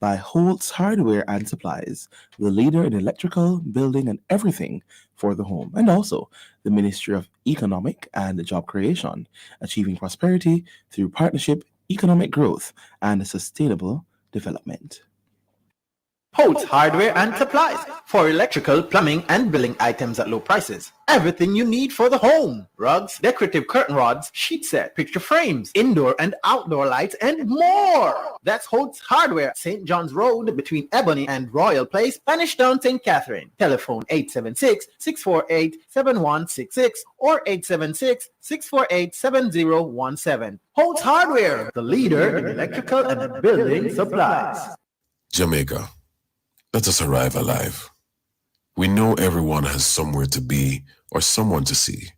by Holt's Hardware and Supplies, the leader in electrical, building, and everything for the home, and also the Ministry of Economic and Job Creation, achieving prosperity through partnership, economic growth, and sustainable development. Holt's Hardware and Supplies for electrical, plumbing, and building items at low prices. Everything you need for the home. Rugs, decorative curtain rods, sheet set, picture frames, indoor and outdoor lights, and more. That's Holt's Hardware, St. John's Road between Ebony and Royal Place, Spanish Town, St. Catherine. Telephone 876-648-7166 or 876-648-7017. Holt's Hardware, the leader in electrical and building supplies. Jamaica. Let us arrive alive. We know everyone has somewhere to be or someone to see.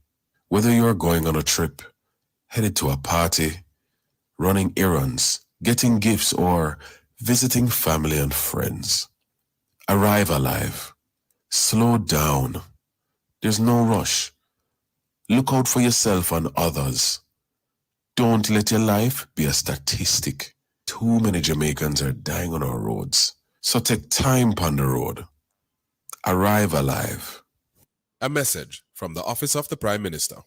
Whether you're going on a trip, headed to a party, running errands, getting gifts, or visiting family and friends. Arrive alive. Slow down. There's no rush. Look out for yourself and others. Don't let your life be a statistic. Too many Jamaicans are dying on our roads. So take time on the road. Arrive alive. A message from the Office of the Prime Minister.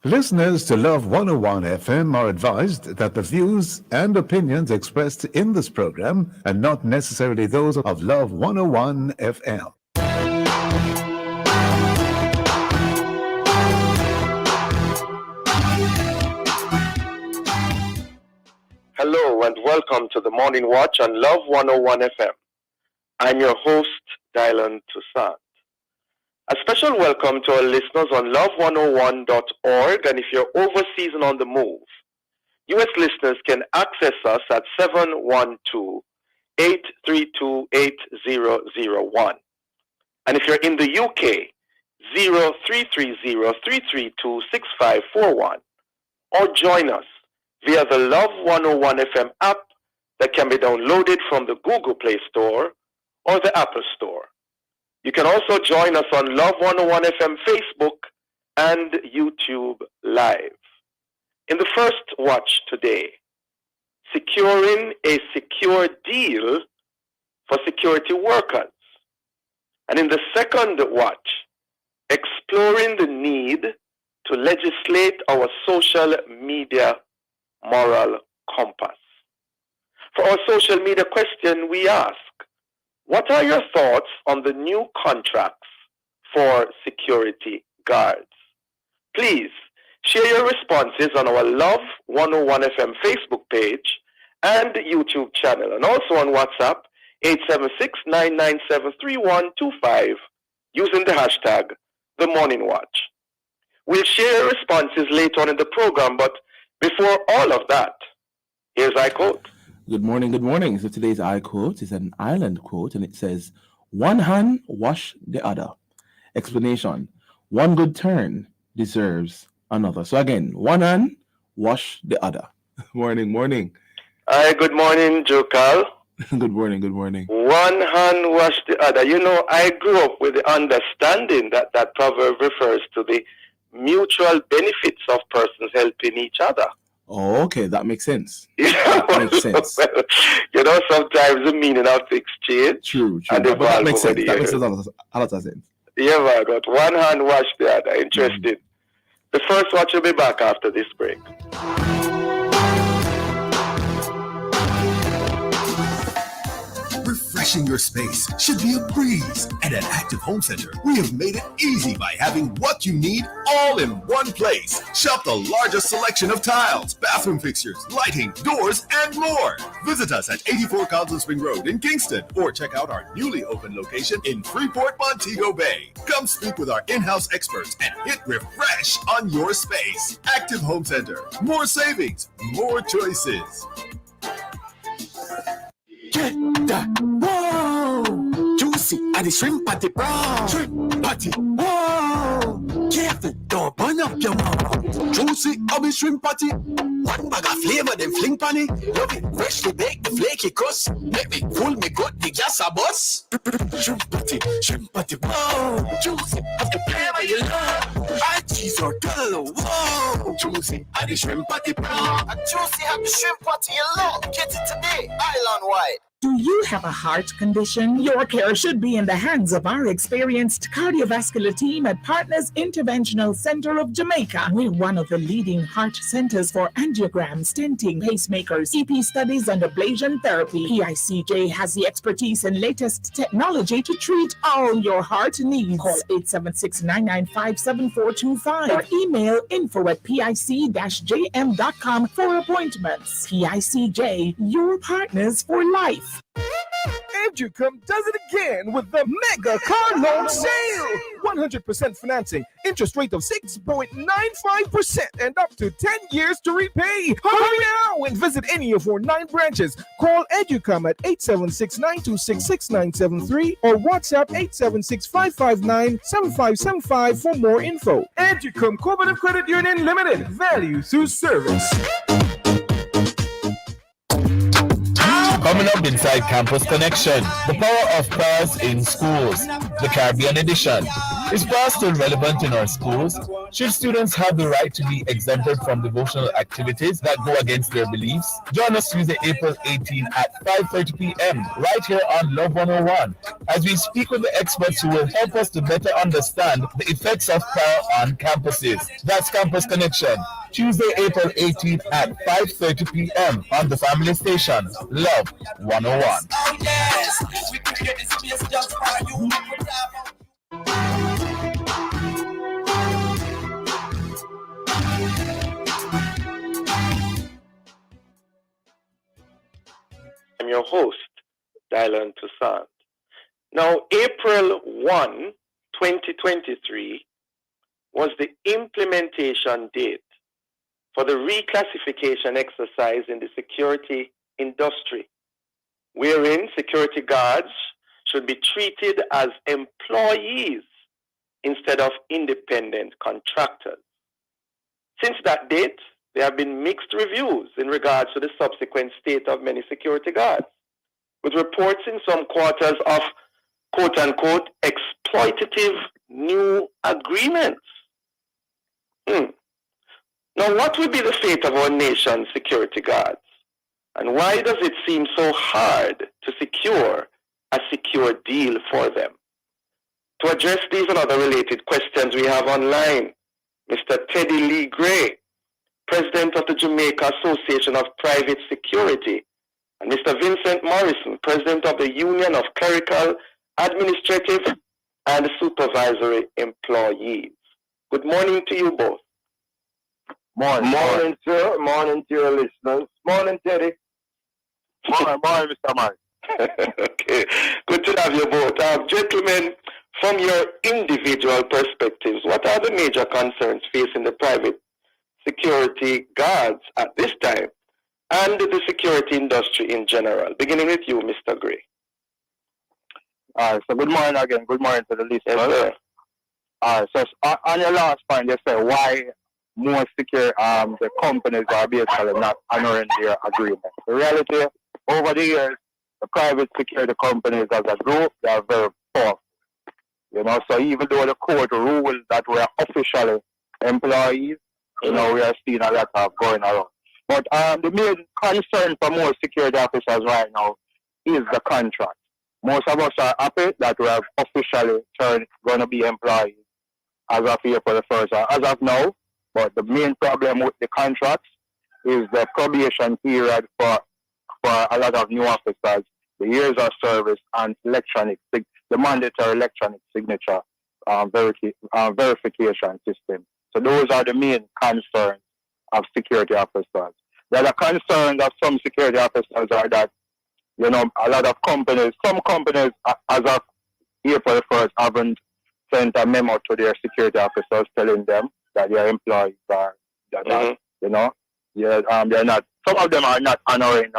Listeners to Love 101 FM are advised that the views and opinions expressed in this program are not necessarily those of Love 101 FM. Hello and welcome to the Morning Watch on Love 101 FM. I'm your host, Dylan Toussaint. A special welcome to our listeners on love101.org, and if you're overseas and on the move, U.S. listeners can access us at 712-832-8001. And if you're in the UK, 0330-332-6541. Or join us via the Love 101 FM app that can be downloaded from the Google Play Store or the Apple Store. You can also join us on Love 101 FM Facebook and YouTube Live. In the first watch today, securing a secure deal for security workers. And in the second watch, exploring the need to legislate our social media moral compass. For our social media question, we ask, what are your thoughts on the new contracts for security guards? Please share your responses on our Love 101 FM Facebook page and YouTube channel, and also on WhatsApp 876-997-3125 using the hashtag The Morning Watch. We'll share your responses later on in the program, but before all of that, here's I quote. Good morning, good morning. So today's I quote is an island quote, and it says, one hand wash the other. Explanation, one good turn deserves another. So again, one hand wash the other. Morning. Hi, good morning, Jokal. Good morning. One hand wash the other. You know, I grew up with the understanding that that proverb refers to the mutual benefits of persons helping each other. Oh, okay, that makes sense. That makes sense. Well, you know, sometimes the meaning of things change. True. And But that makes sense. over That the makes years. a lot of sense. Yeah, man, but one hand wash the other. Interesting. The first watch will be back after this break. Refreshing your space should be a breeze. And at Active Home Center, we have made it easy by having what you need all in one place. Shop the largest selection of tiles, bathroom fixtures, lighting, doors, and more. Visit us at 84 Carlton Spring Road in Kingston, or check out our newly opened location in Freeport, Montego Bay. Come speak with our in-house experts and hit refresh on your space. Active Home Center. More savings, more choices. Get that, whoa! Juicy, and the shrimp patty, bro! Shrimp patty, whoa! Careful, don't burn up your mouth. Juicy, and the shrimp patty. One bag of flavor, then fling pan it. Love it, freshly baked, the flaky crust. Make me full, me good, the gas a bus. Shrimp patty, whoa! Juicy, of the flavor you love. I cheese or girl, whoa. Juicy, I the shrimp patty brown. A Juicy have the shrimp patty alone. Get it today, island-wide. Do you have a heart condition? Your care should be in the hands of our experienced cardiovascular team at Partners Interventional Center of Jamaica. We're one of the leading heart centers for angiogram, stenting, pacemakers, EP studies, and ablation therapy. PICJ has the expertise and latest technology to treat all your heart needs. Call 876-995-7425 or email info@pic-jm.com for appointments. PICJ, your partners for life. Educom does it again with the mega car loan sale. 100% financing, interest rate of 6.95% and up to 10 years to repay. Hurry now and visit any of our 9 branches. Call Educom at 876-926-6973 or WhatsApp 876-559-7575 for more info. Educom Cooperative Credit Union Limited. Value through service. Coming up inside Campus Connection, the power of prayers in schools, the Caribbean edition. Is prayer still relevant in our schools? Should students have the right to be exempted from devotional activities that go against their beliefs? Join us Tuesday, April 18 at 5:30 p.m. right here on Love 101 as we speak with the experts who will help us to better understand the effects of prayer on campuses. That's Campus Connection, Tuesday, April 18th at 5:30 p.m. on the family station, Love 101. I'm your host, Dylan Toussaint. Now, April 1, 2023 was the implementation date for the reclassification exercise in the security industry, wherein security guards should be treated as employees instead of independent contractors. Since that date, there have been mixed reviews in regards to the subsequent state of many security guards, with reports in some quarters of quote-unquote exploitative new agreements. Now, what will be the fate of our nation's security guards? And why does it seem so hard to secure a secure deal for them? To address these and other related questions, we have online Mr. Teddy Lee Gray, President of the Jamaica Association of Private Security, and Mr. Vincent Morrison, President of the Union of Clerical, Administrative, and Supervisory Employees. Good morning to you both. Morning, sir. Morning to your listeners. Morning, Teddy. Morning, Mr. Mike. Okay, good to have you both. Gentlemen, from your individual perspectives, what are the major concerns facing the private security guards at this time and the security industry in general? Beginning with you, Mr. Gray. So good morning again. Good morning to the listeners. Yes, so on your last point, you say why more secure the companies are basically not honoring their agreement. The reality, over the years, the private security companies as a group, they are very powerful. You know, so even though the court ruled that we are officially employees, you know, we are seeing a lot of going around. But the main concern for most security officers right now is the contract. Most of us are happy that we have officially going to be employees as of April 1st, as of now. But the main problem with the contracts is the probation period for a lot of new officers, the years of service, and the mandatory electronic signature verification system. So those are the main concerns of security officers. The other concerns of some security officers are that, you know, a lot of companies, some companies as of April 1st haven't sent a memo to their security officers telling them that their employees are not, you know, they're not, some of them are not honoring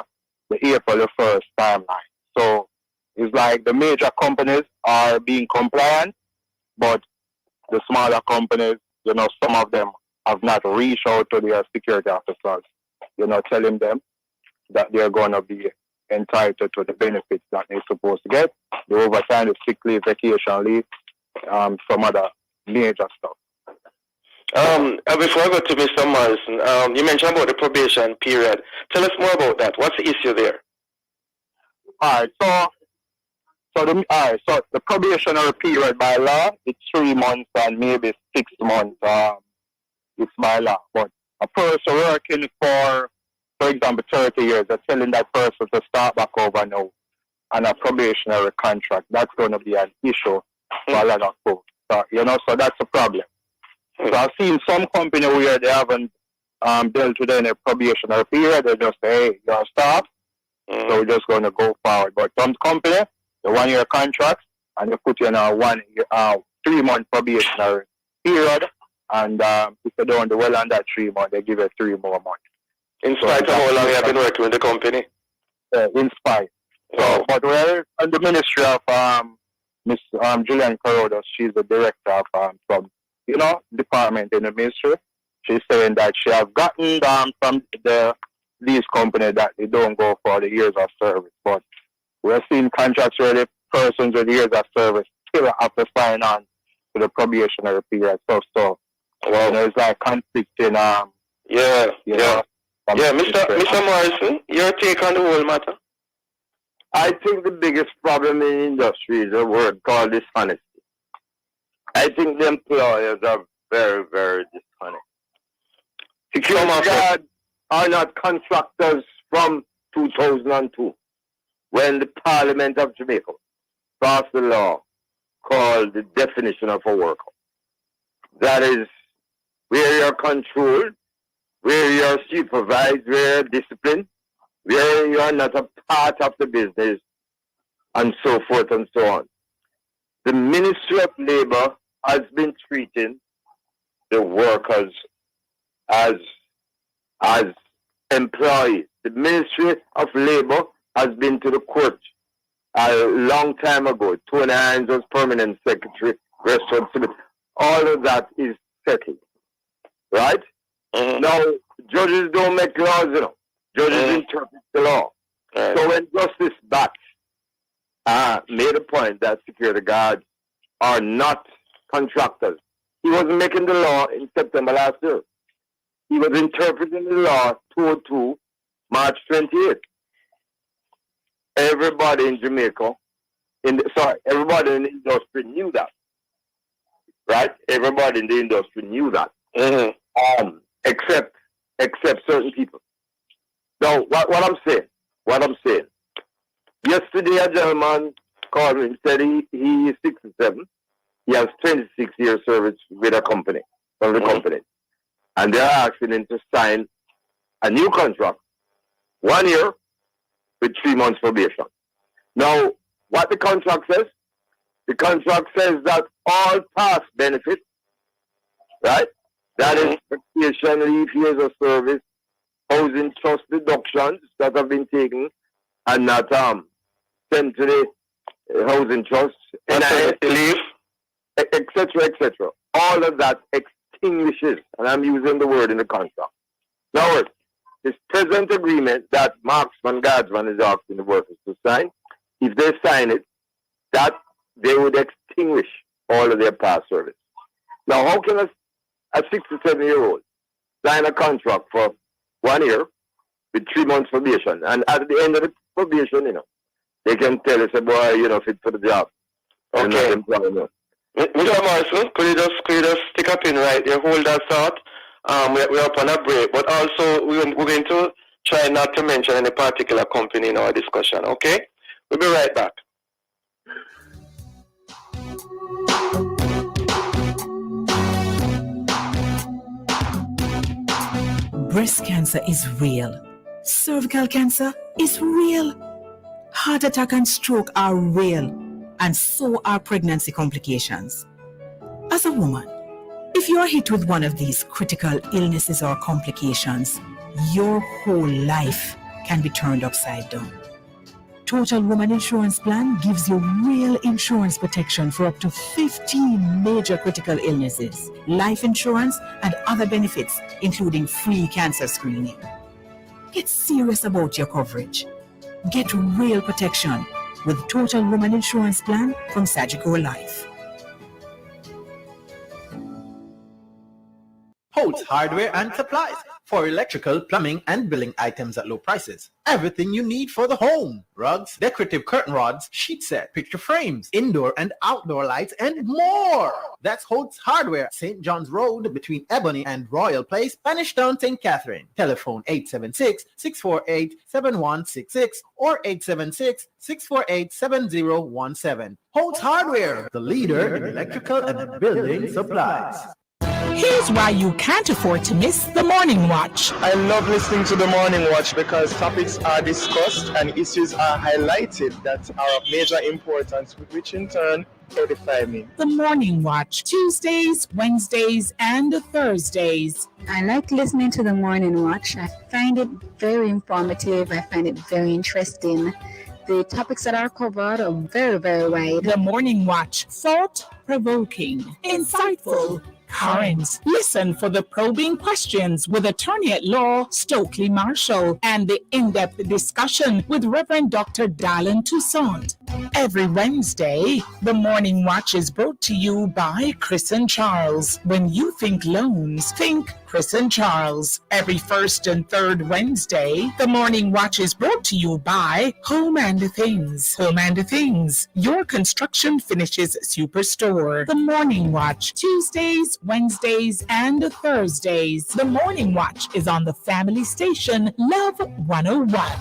the April 1st timeline. So it's like the major companies are being compliant, but the smaller companies, you know, some of them have not reached out to their security officers, you know, telling them that they're going to be entitled to the benefits that they're supposed to get, the overtime, the sick leave, vacation leave, some other major stuff. Before I go to Mr. Morrison, you mentioned about the probation period. Tell us more about that. What's the issue there? All right, so the probationary period by law, it's 3 months and maybe 6 months. It's by law. But a person working for example, 30 years, they're telling that person to start back over now on a probationary contract. That's going to be an issue for a lot of folks. So, so that's a problem. So I've seen some company where they haven't dealt with any probationary period. They just say, hey, you're staff, so we're just going to go forward. But some company, the 1 year contract, and they put you in a 3 month probationary period. And if they don't do well on that 3 months, they give it 3 more months. In spite of how long you have been working with the company? In spite. So, but we're in the ministry of Miss Julian Carrodo. She's the director of from department in the ministry. She's saying that she has gotten from these companies that they don't go for the years of service. But we're seeing contracts where the persons with years of service still have to sign on to the probationary period. So it's like conflicting. Mr. Morrison, your take on the whole matter? I think the biggest problem in the industry is a word called dishonesty. I think the employers are very, very dishonest. Security guards are not contractors from 2002 when the Parliament of Jamaica passed a law called the definition of a worker. That is where you're controlled, where you're supervised, where you're disciplined, where you are not a part of the business, and so forth and so on. The Ministry of Labour has been treating the workers as employees. The Ministry of Labour has been to the court a long time ago. Tony Hines was permanent secretary, responsible. All of that is settled. Right? Now, judges don't make laws, Judges interpret the law. So when Justice Batch made a point that security guards are not contractors, he wasn't making the law in September last year. He was interpreting the law 202, March 28th. Everybody in Jamaica, everybody in the industry knew that. Right? Everybody in the industry knew that. Except certain people. Now, what I'm saying, yesterday a gentleman called me and said he is 67. He has 26 years service with a company, from the company. And they're asking him to sign a new contract, 1 year with 3 months probation. Now, what the contract says? The contract says that all past benefits, right? That is vacation, leave, years of service, housing trust deductions that have been taken and not sent to the housing trust, leave, etc. All of that extinguishes, and I'm using the word in the contract. Now, this present agreement that Marksman Guardsman is asking the workers to sign, if they sign it, that they would extinguish all of their past service. Now, how can a 67-year-old sign a contract for 1 year with 3 months probation, and at the end of the probation, they can tell us, boy, you're not fit for the job. Okay. Mr. Morrison, could you just stick a pin right there, hold that thought. We're up on a break, but also we're going to try not to mention any particular company in our discussion, okay? We'll be right back. Breast cancer is real. Cervical cancer is real. Heart attack and stroke are real. And so are pregnancy complications. As a woman, if you are hit with one of these critical illnesses or complications, your whole life can be turned upside down. Total Woman Insurance Plan gives you real insurance protection for up to 15 major critical illnesses, life insurance, and other benefits, including free cancer screening. Get serious about your coverage. Get real protection with Total Woman Insurance Plan from Sagicor Life. Holtz Hardware and Supplies for electrical, plumbing, and building items at low prices. Everything you need for the home. Rugs, decorative curtain rods, sheet set, picture frames, indoor and outdoor lights, and more. That's Holtz Hardware, St. John's Road between Ebony and Royal Place, Spanish Town, St. Catherine. Telephone 876-648-7166 or 876-648-7017. Holtz Hardware, the leader in electrical and building supplies. Here's why you can't afford to miss the Morning Watch. I love listening to the Morning Watch because topics are discussed and issues are highlighted that are of major importance, which in turn edify me. The Morning Watch, Tuesdays, Wednesdays, and Thursdays. I like listening to the Morning Watch. I find it very informative. I find it very interesting. The topics that are covered are very, very wide. The Morning Watch, thought-provoking, insightful, current. Listen for the probing questions with Attorney at Law Stokely Marshall and the in-depth discussion with Reverend Dr. Dallin Toussaint. Every Wednesday, the Morning Watch is brought to you by Chris and Charles. When you think loans, think Chris and Charles. Every first and third Wednesday, the Morning Watch is brought to you by Home and Things. Home and Things, your construction finishes superstore. The Morning Watch, Tuesdays, Wednesdays, and Thursdays. The Morning Watch is on the family station Love 101.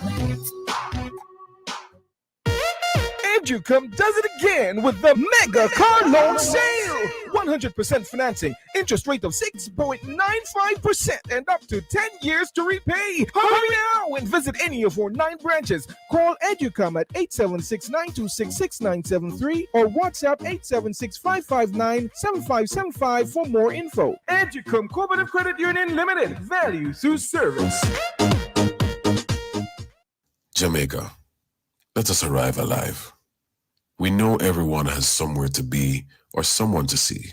Educom does it again with the mega car loan sale. 100% financing, interest rate of 6.95% and up to 10 years to repay. Hurry now and visit any of our 9 branches. Call Educom at 876-926-6973 or WhatsApp 876-559-7575 for more info. Educom Cooperative Credit Union Limited. Value through service. Jamaica, let us arrive alive. We know everyone has somewhere to be or someone to see.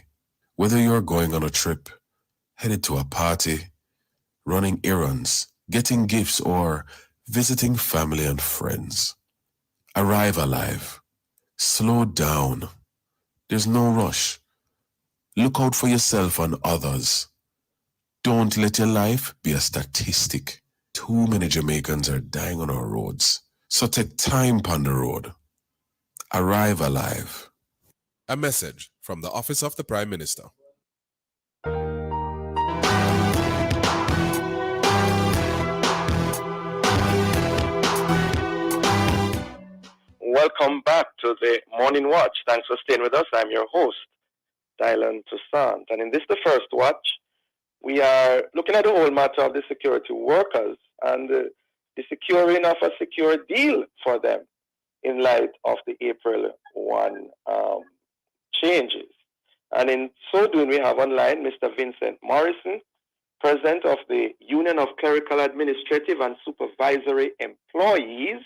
Whether you're going on a trip, headed to a party, running errands, getting gifts, or visiting family and friends. Arrive alive. Slow down. There's no rush. Look out for yourself and others. Don't let your life be a statistic. Too many Jamaicans are dying on our roads. So take time on the road. Arrive alive. A message from the Office of the Prime Minister. Welcome back to the Morning Watch. Thanks for staying with us. I'm your host, Dylan Toussaint. And in this, the first watch, we are looking at the whole matter of the security workers and the securing of a secure deal for them in light of the April 1 changes. And in so doing, we have online Mr. Vincent Morrison, President of the Union of Clerical, Administrative and Supervisory Employees,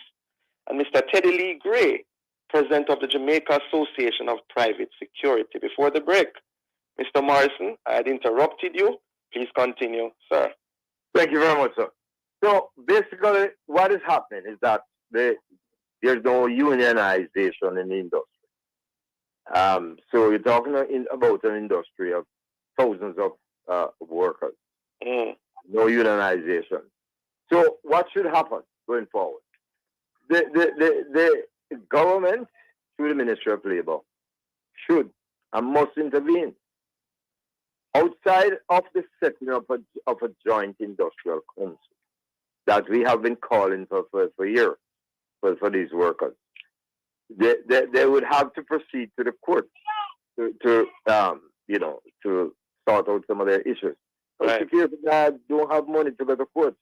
and Mr. Teddy Lee Gray, President of the Jamaica Association of Private Security. Before the break, Mr. Morrison, I had interrupted you. Please continue, sir. Thank you very much, sir. So basically, what is happening is that there's no unionization in the industry. So you're talking about an industry of thousands of workers. No unionization. So what should happen going forward? The government, through the Ministry of Labour, should and must intervene outside of the setting up of a joint industrial council that we have been calling for years for these workers. They would have to proceed to the court to sort out some of their issues. Right. Security guards don't have money to go to court.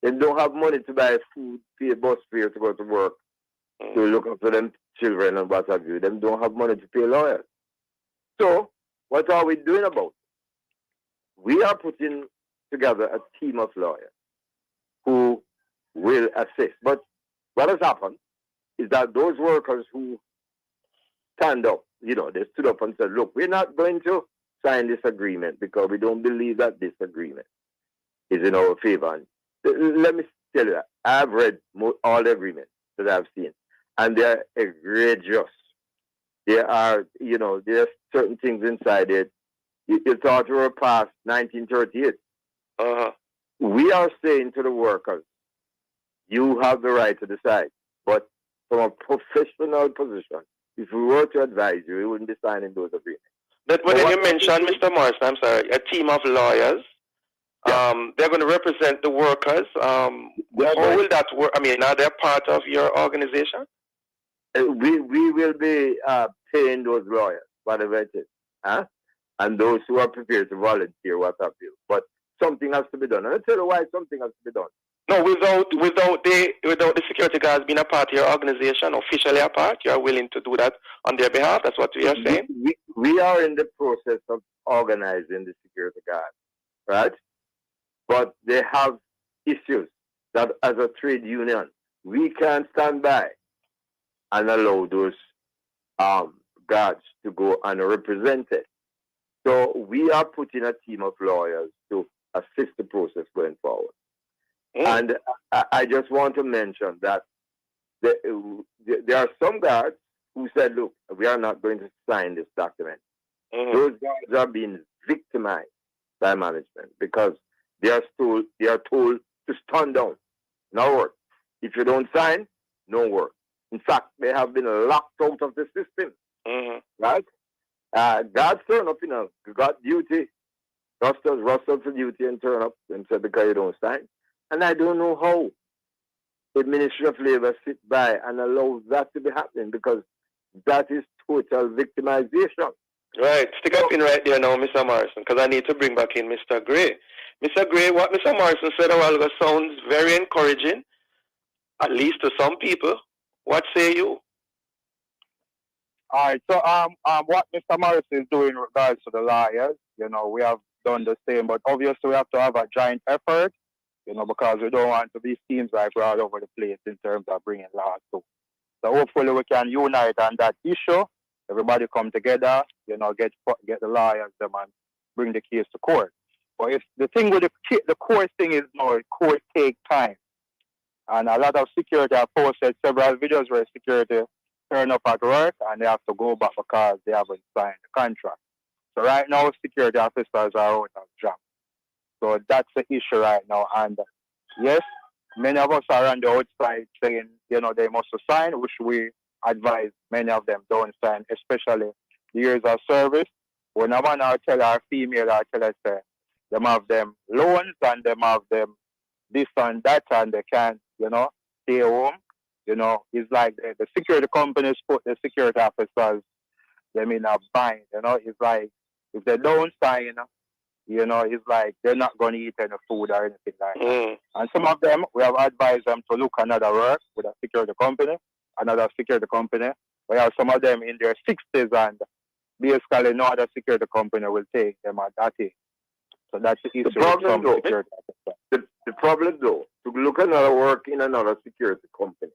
They don't have money to buy food, pay bus fare to go to work, to look after them children and what have you. They don't have money to pay lawyers. So what are we doing about it? We are putting together a team of lawyers who will assist. But what has happened is that those workers who stand up, they stood up and said, look, we're not going to sign this agreement because we don't believe that this agreement is in our favor. And let me tell you that I've read all the agreements that I've seen, and they're egregious. There are certain things inside it You thought we were past 1938. We are saying to the workers, you have the right to decide. But from a professional position, if we were to advise you, we wouldn't be signing those agreements. But when you mentioned, Mr. Morrison, I'm sorry, a team of lawyers, they're going to represent the workers. How will that work? I mean, are they part of your organization? We will be paying those lawyers, whatever it is. And those who are prepared to volunteer, what have you. But something has to be done. And I'll tell you why something has to be done. No, without the security guards being a part of your organization, officially a part, you are willing to do that on their behalf? That's what we are saying? We are in the process of organizing the security guards, right? But they have issues that as a trade union, we can't stand by and allow those guards to go unrepresented. So we are putting a team of lawyers to assist the process going forward. And I just want to mention that there are some guards who said, look, we are not going to sign this document. Those guards are being victimized by management because they are told to stand down, no work. If you don't sign, no work. In fact, they have been locked out of the system. Right? Guards turn up, got duty. Rustle for duty and turn up and say because you don't sign. And I don't know how the Ministry of Labor sit by and allow that to be happening because that is total victimization. Right. Stick up in right there now, Mr. Morrison, because I need to bring back in Mr. Gray. Mr. Gray, what Mr. Morrison said a while ago sounds very encouraging, at least to some people. What say you? All right. So what Mr. Morrison is doing in regards to the lawyers, we have done the same, but obviously we have to have a joint effort, because we don't want to be teams like we're all over the place in terms of bringing laws to. So hopefully we can unite on that issue. Everybody come together, get the lawyers them and bring the case to court. But if the thing with the court thing is court take time. And a lot of security have posted several videos where security turn up at work and they have to go back because they haven't signed the contract. So right now security officers are out of job. So that's the issue right now. And yes, many of us are on the outside saying, they must sign, which we advise many of them don't sign, especially the years of service. When a man or tell our female or tell us them have them loans and them have them this and that and they can't, stay home. It's like the security companies put the security officers them in a bind. It's like if they don't sign, it's like they're not going to eat any food or anything like that. And some of them, we have advised them to look another work with a security company, another security company. We have some of them in their 60s and basically no other security company will take them at that age. So that's the issue. The problem though, to look another work in another security company,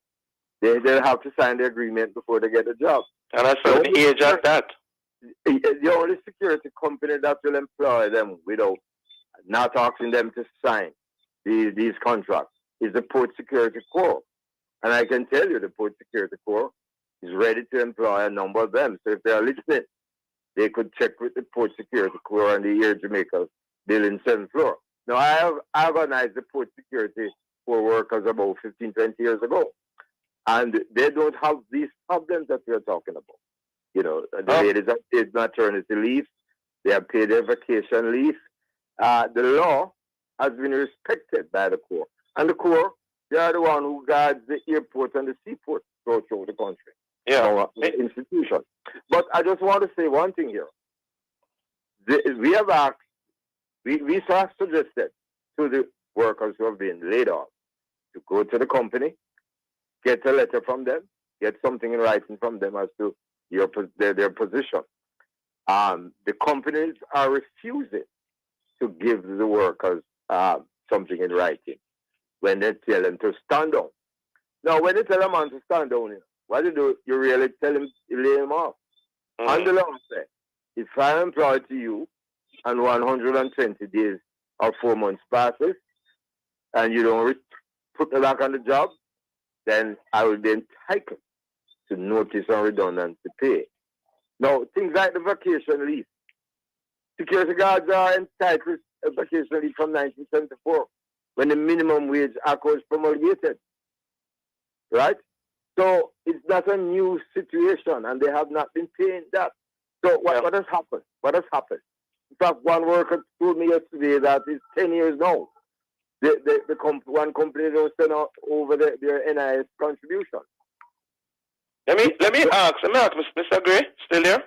they'll have to sign the agreement before they get a job. And I saw the age of that. The only security company that will employ them without not asking them to sign these contracts is the Port Security Corps. And I can tell you the Port Security Corps is ready to employ a number of them. So if they are listening, they could check with the Port Security Corps on the Air Jamaica building 7th floor. Now, I have organized the Port Security Corps workers about 15, 20 years ago. And they don't have these problems that we're talking about. The ladies have paid maternity leave. They have paid their vacation leave. The law has been respected by the Corps. And the Corps, they are the one who guards the airport and the seaport throughout the country. Our institution. But I just want to say one thing here. We have asked, we have suggested to the workers who have been laid off to go to the company, get a letter from them, get something in writing from them as to their position. The companies are refusing to give the workers something in writing when they tell them to stand down. Now, when they tell a man to stand down, what do? You really tell him, you lay him off. And the law says, if I employ to you and 120 days or 4 months passes and you don't put me back on the job, then I will be entitled to notice and redundancy pay. Now, things like the vacation leave, Security guards are entitled to vacation leave from 1974 when the minimum wage act was promulgated. Right? So it's not a new situation and they have not been paying that. So what has happened? What has happened? In fact, one worker told me yesterday that it's 10 years now. One company don't send out over their NIS contribution. Let me ask, Mr. Gray, still there?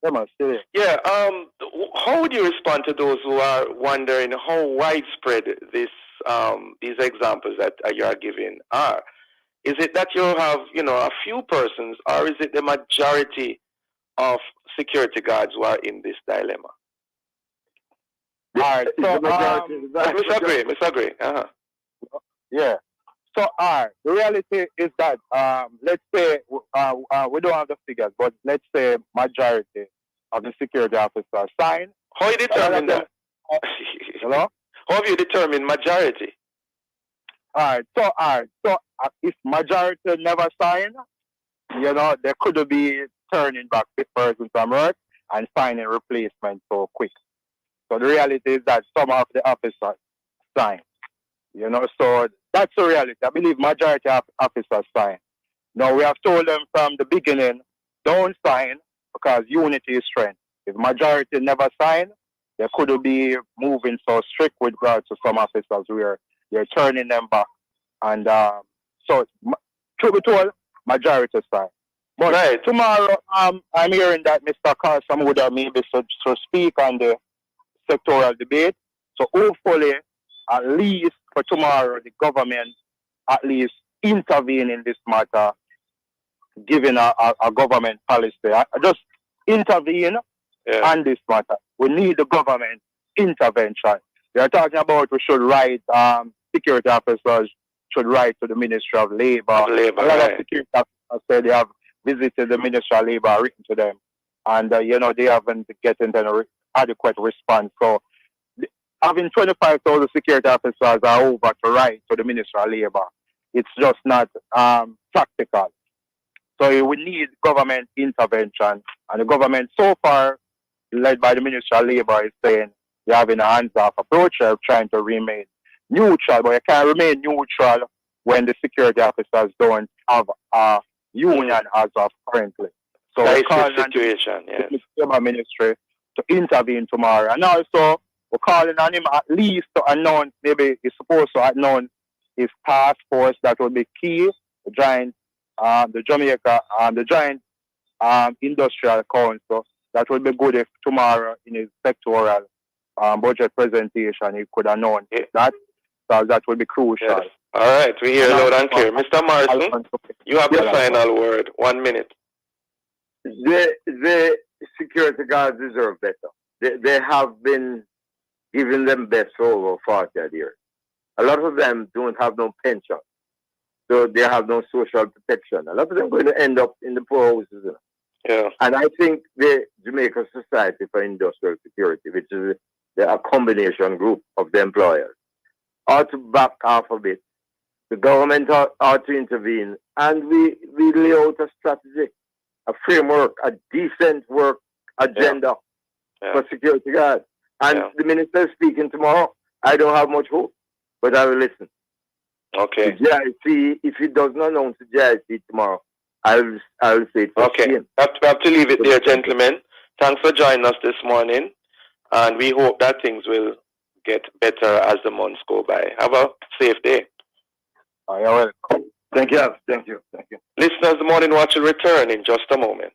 Yeah, still there. Yeah. How would you respond to those who are wondering how widespread these examples that you are giving are? Is it that you have, a few persons, or is it the majority of security guards who are in this dilemma? All right. So, Mr. Gray. Uh-huh. Yeah. So, the reality is that, let's say, we don't have the figures, but let's say majority of the security officers sign. How you determine that? Hello? How have you determined majority? All right. So, if majority never sign, there could be turning back the person from work and finding replacement so quick. So the reality is that some of the officers sign. So that's the reality. I believe majority of officers sign. Now we have told them from the beginning, don't sign because unity is strength. If majority never sign, they could be moving so strict with regard to some officers where they're turning them back. And so to be told, majority sign. But tomorrow, I'm hearing that Mr. Carson would have maybe so speak on the sectoral debate. So hopefully, at least for tomorrow, the government at least intervene in this matter, giving a government policy. Just intervene on this matter. We need the government intervention. They are talking about we should write, security officers should write to the Ministry of Labor. A lot of security officers say they have visited the Ministry of Labor, written to them, and they haven't gotten an adequate response. So having 25,000 security officers are over to write to the Ministry of Labor, it's just not practical. So we need government intervention, and the government so far, led by the Ministry of Labor, is saying they're having a hands-off approach of trying to remain neutral, but you can't remain neutral when the security officers don't have a union as of currently. So we're calling on the Labor Ministry to intervene tomorrow. And also, we're calling on him at least to announce, maybe he's supposed to announce his task force that will be key, the joint industrial council. That would be good if tomorrow in his sectoral budget presentation he could announce that. So that would be crucial. Yes. All right, we hear loud and clear. Mr. Morrison, you have the final word. 1 minute. The security guards deserve better. They have been giving them best for over 40 years. A lot of them don't have no pension, so they have no social protection. A lot of them are going to end up in the poorhouses. Yeah. And I think the Jamaica Society for Industrial Security, which is a combination group of the employers, ought to back off a bit. The government ought to intervene, and we lay out a strategy, a framework, a decent work agenda for security guards. And the minister is speaking tomorrow. I don't have much hope, but I will listen. Okay. The GIC, if he does not announce the GIC tomorrow, I will say it. Okay. We have to leave it there, gentlemen. Thanks for joining us this morning, and we hope that things will get better as the months go by. Have a safe day. You're welcome. Thank you. Thank you. Thank you. Listeners, the Morning Watch will return in just a moment.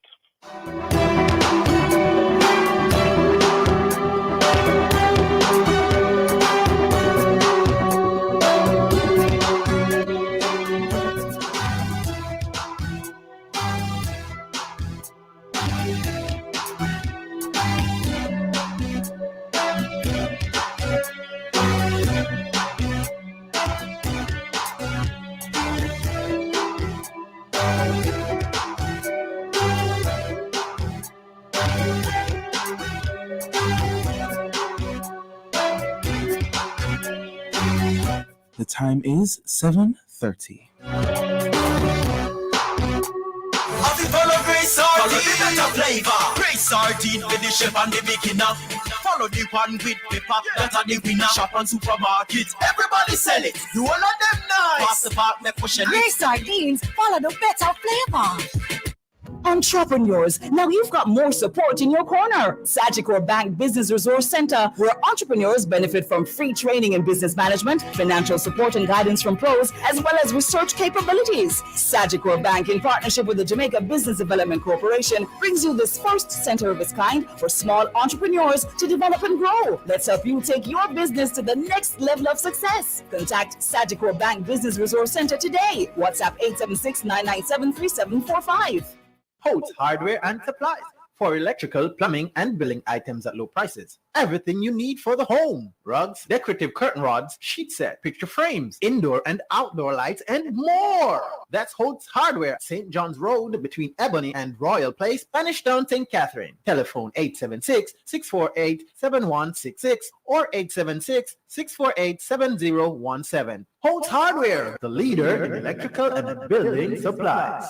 The time is 7:30. that a flavor. Praise sardine with the chef and the beginner. Follow the one with pepper, that are the winner. Shop on supermarkets, everybody sell it. You all of them nice. Pass the part, make push it. Praise sardines, follow the better flavor. Entrepreneurs, now you've got more support in your corner. Sagicor Bank Business Resource Center, where entrepreneurs benefit from free training in business management, financial support and guidance from pros, as well as research capabilities. Sagicor Bank, in partnership with the Jamaica Business Development Corporation, brings you this first center of its kind for small entrepreneurs to develop and grow. Let's help you take your business to the next level of success. Contact Sagicor Bank Business Resource Center today. WhatsApp 876-997-3745. Holtz Hardware and Supplies for electrical, plumbing, and building items at low prices. Everything you need for the home. Rugs, decorative curtain rods, sheet set, picture frames, indoor and outdoor lights, and more. That's Holtz Hardware, St. John's Road between Ebony and Royal Place, Spanish Town, St. Catherine. Telephone 876-648-7166 or 876-648-7017. Holtz Hardware, the leader in electrical and building supplies.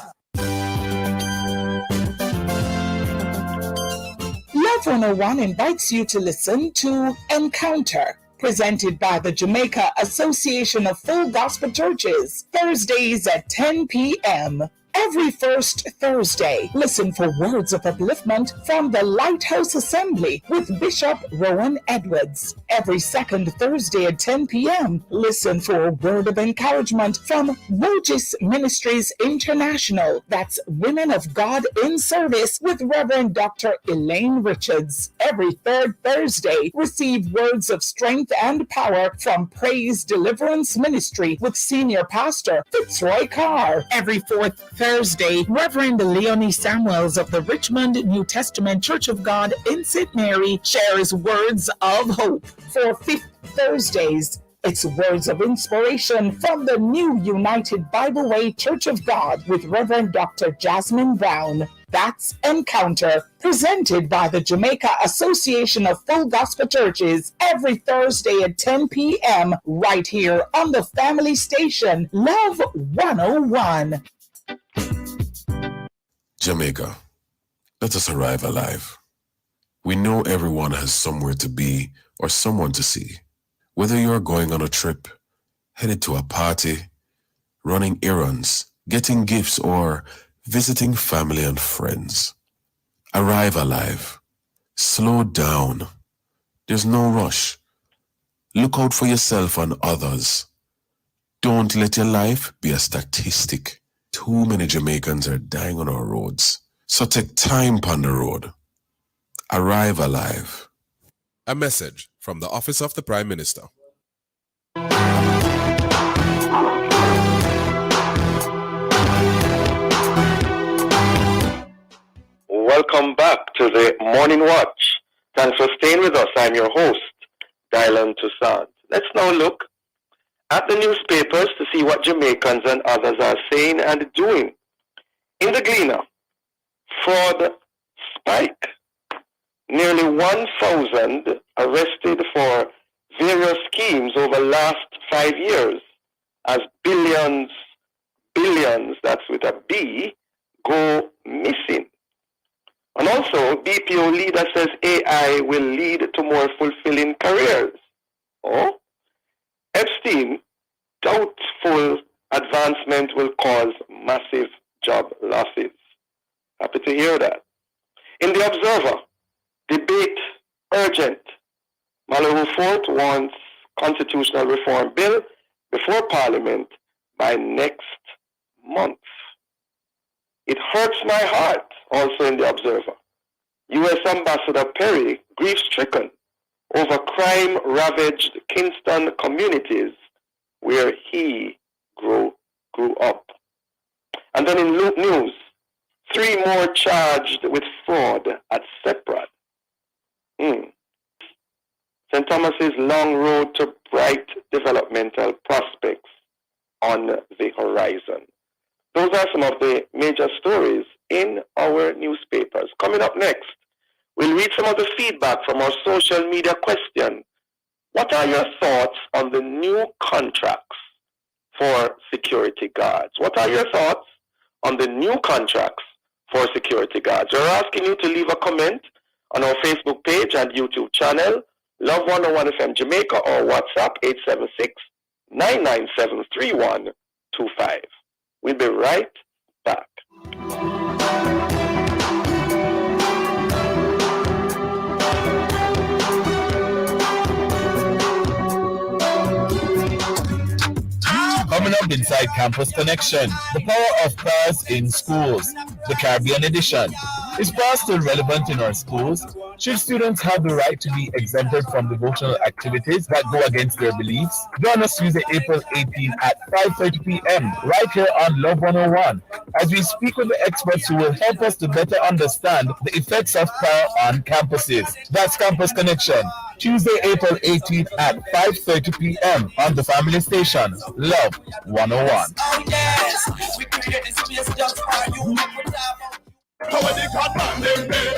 Love 101 invites you to listen to Encounter, presented by the Jamaica Association of Full Gospel Churches, Thursdays at 10 p.m. Every first Thursday, listen for words of upliftment from the Lighthouse Assembly with Bishop Rowan Edwards. Every second Thursday at 10 p.m., listen for a word of encouragement from Mojis Ministries International. That's Women of God in Service with Reverend Dr. Elaine Richards. Every third Thursday, receive words of strength and power from Praise Deliverance Ministry with Senior Pastor Fitzroy Carr. Every fourth Thursday, Reverend Leonie Samuels of the Richmond New Testament Church of God in St. Mary shares words of hope. For fifth Thursdays, it's words of inspiration from the New United Bible Way Church of God with Reverend Dr. Jasmine Brown. That's Encounter, presented by the Jamaica Association of Full Gospel Churches, every Thursday at 10 p.m. right here on the family station, Love 101. Jamaica, let us arrive alive. We know everyone has somewhere to be or someone to see. Whether you're going on a trip, headed to a party, running errands, getting gifts, or visiting family and friends. Arrive alive. Slow down. There's no rush. Look out for yourself and others. Don't let your life be a statistic. Too many Jamaicans are dying on our roads. So take time on the road. Arrive alive. A message from the Office of the Prime Minister. Welcome back to the Morning Watch. Thanks for staying with us. I'm your host, Dylan Toussaint. Let's now look at the newspapers to see what Jamaicans and others are saying and doing. In the Gleaner, fraud spike. Nearly 1,000 arrested for various schemes over last 5 years as billions, that's with a B, go missing. And also, BPO leader says AI will lead to more fulfilling careers. Oh? Epstein, doubtful advancement will cause massive job losses. Happy to hear that. In the Observer, debate urgent. Malou Fort wants constitutional reform bill before Parliament by next month. It hurts my heart, also in the Observer. U.S. Ambassador Perry, grief-stricken over crime-ravaged Kingston communities where he grew up. And then in Loop News, 3 more charged with fraud at Separate. St. Thomas's long road to bright developmental prospects on the horizon. Those are some of the major stories in our newspapers. Coming up next, we'll read some of the feedback from our social media question. What are your thoughts on the new contracts for security guards? What are your thoughts on the new contracts for security guards. We're asking you to leave a comment on our Facebook page and YouTube channel, Love 101 FM Jamaica, or WhatsApp 876-997-3125. We'll be right back. Coming up inside Campus Connection, the power of prayers in schools, the Caribbean edition. Is prayer still relevant in our schools? Should students have the right to be exempted from devotional activities that go against their beliefs? Join us Tuesday, April 18 at 5:30 p.m. right here on Love 101 as we speak with the experts who will help us to better understand the effects of prayer on campuses. That's Campus Connection. Tuesday, April 18th at 5:30 p.m. on the family station, Love 101.